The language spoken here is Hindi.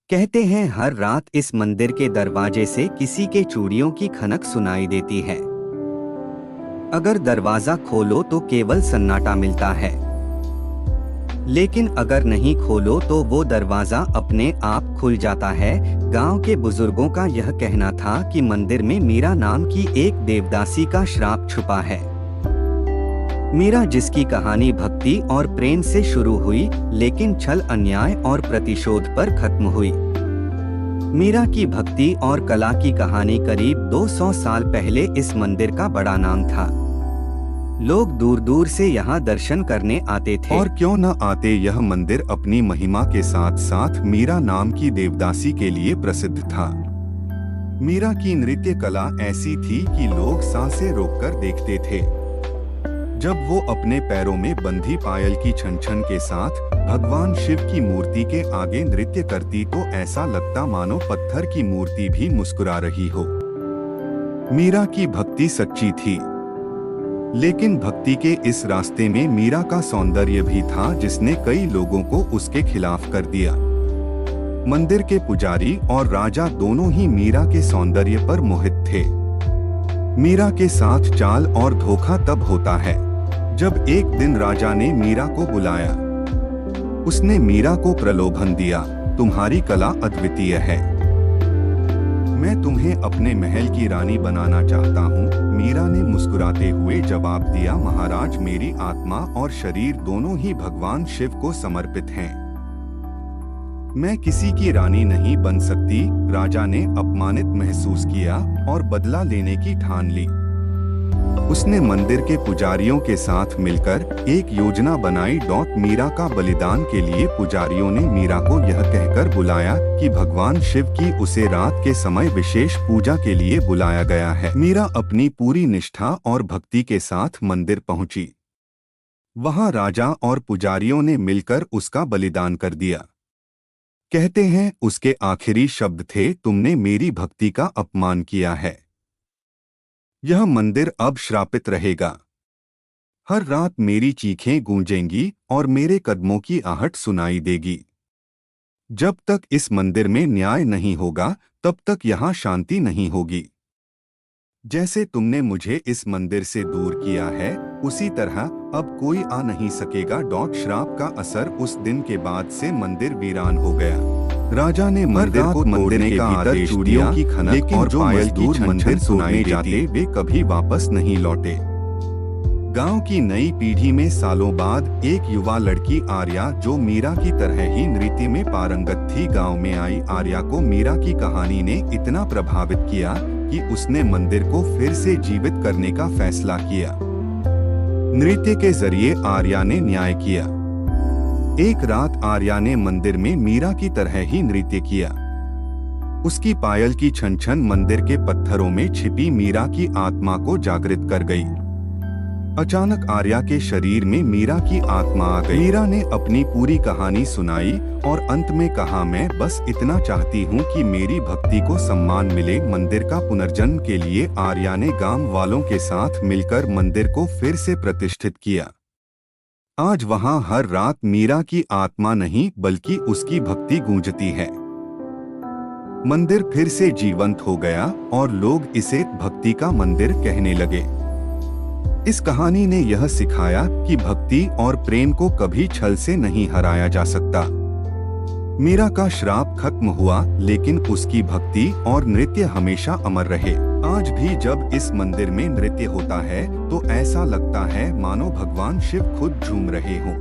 कहते हैं हर रात इस मंदिर के दरवाजे से किसी के चूड़ियों की खनक सुनाई देती है। अगर दरवाजा खोलो तो केवल सन्नाटा मिलता है, लेकिन अगर नहीं खोलो तो वो दरवाजा अपने आप खुल जाता है। गांव के बुजुर्गों का यह कहना था कि मंदिर में मीरा नाम की एक देवदासी का श्राप छुपा है। मीरा, जिसकी कहानी भक्ति और प्रेम से शुरू हुई, लेकिन छल, अन्याय और प्रतिशोध पर खत्म हुई। मीरा की भक्ति और कला की कहानी करीब 200 साल पहले इस मंदिर का बड़ा नाम था। लोग दूर दूर से यहाँ दर्शन करने आते थे। और क्यों न आते, यह मंदिर अपनी महिमा के साथ साथ मीरा नाम की देवदासी के लिए प्रसिद्ध था। मीरा की नृत्य कला ऐसी थी कि लोग सांसें रोककर देखते थे। जब वो अपने पैरों में बंधी पायल की छन छन के साथ भगवान शिव की मूर्ति के आगे नृत्य करती तो ऐसा लगता मानो पत्थर की मूर्ति भी मुस्कुरा रही हो। मीरा की भक्ति सच्ची थी, लेकिन भक्ति के इस रास्ते में मीरा का सौंदर्य भी था, जिसने कई लोगों को उसके खिलाफ कर दिया। मंदिर के पुजारी और राजा दोनों ही मीरा के सौंदर्य पर मोहित थे। मीरा के साथ चाल और धोखा तब होता है जब एक दिन राजा ने मीरा को बुलाया। उसने मीरा को प्रलोभन दिया, तुम्हारी कला अद्वितीय है, मैं तुम्हें अपने महल की रानी बनाना चाहता हूँ। मीरा ने मुस्कुराते हुए जवाब दिया, महाराज, मेरी आत्मा और शरीर दोनों ही भगवान शिव को समर्पित हैं। मैं किसी की रानी नहीं बन सकती। राजा ने अपमानित महसूस किया और बदला लेने की ठान ली। उसने मंदिर के पुजारियों के साथ मिलकर एक योजना बनाई। मीरा का बलिदान के लिए पुजारियों ने मीरा को यह कहकर बुलाया कि भगवान शिव की उसे रात के समय विशेष पूजा के लिए बुलाया गया है। मीरा अपनी पूरी निष्ठा और भक्ति के साथ मंदिर पहुंची। वहां राजा और पुजारियों ने मिलकर उसका बलिदान कर दिया। कहते हैं उसके आखिरी शब्द थे, तुमने मेरी भक्ति का अपमान किया है, यह मंदिर अब श्रापित रहेगा। हर रात मेरी चीखें गूंजेंगी और मेरे कदमों की आहट सुनाई देगी। जब तक इस मंदिर में न्याय नहीं होगा, तब तक यहाँ शांति नहीं होगी। जैसे तुमने मुझे इस मंदिर से दूर किया है, उसी तरह अब कोई आ नहीं सकेगा। श्राप का असर उस दिन के बाद से मंदिर वीरान हो गया। राजा ने मंदिर को तोड़ने का आदेश दिया, लेकिन जो मजदूर मंदिर सुनाई जाते वे कभी वापस नहीं लौटे। गांव की नई पीढ़ी में सालों बाद एक युवा लड़की आर्या, जो मीरा की तरह ही नृत्य में पारंगत थी, गांव में आई। आर्या को मीरा की कहानी ने इतना प्रभावित किया कि उसने मंदिर को फिर से जीवित करने का फैसला किया। नृत्य के जरिए आर्या ने न्याय किया। एक रात आर्या ने मंदिर में मीरा की तरह ही नृत्य किया। उसकी पायल की छन छन मंदिर के पत्थरों में छिपी मीरा की आत्मा को जागृत कर गई। अचानक आर्या के शरीर में मीरा की आत्मा आ गई। मीरा ने अपनी पूरी कहानी सुनाई और अंत में कहा, मैं बस इतना चाहती हूँ कि मेरी भक्ति को सम्मान मिले। मंदिर का पुनर्जन्म के लिए आर्या ने गांव वालों के साथ मिलकर मंदिर को फिर से प्रतिष्ठित किया। आज वहाँ हर रात मीरा की आत्मा नहीं बल्कि उसकी भक्ति गूंजती है। मंदिर फिर से जीवंत हो गया और लोग इसे भक्ति का मंदिर कहने लगे। इस कहानी ने यह सिखाया कि भक्ति और प्रेम को कभी छल से नहीं हराया जा सकता। मीरा का श्राप खत्म हुआ, लेकिन उसकी भक्ति और नृत्य हमेशा अमर रहे। आज भी जब इस मंदिर में नृत्य होता है तो ऐसा लगता है मानो भगवान शिव खुद झूम रहे हों।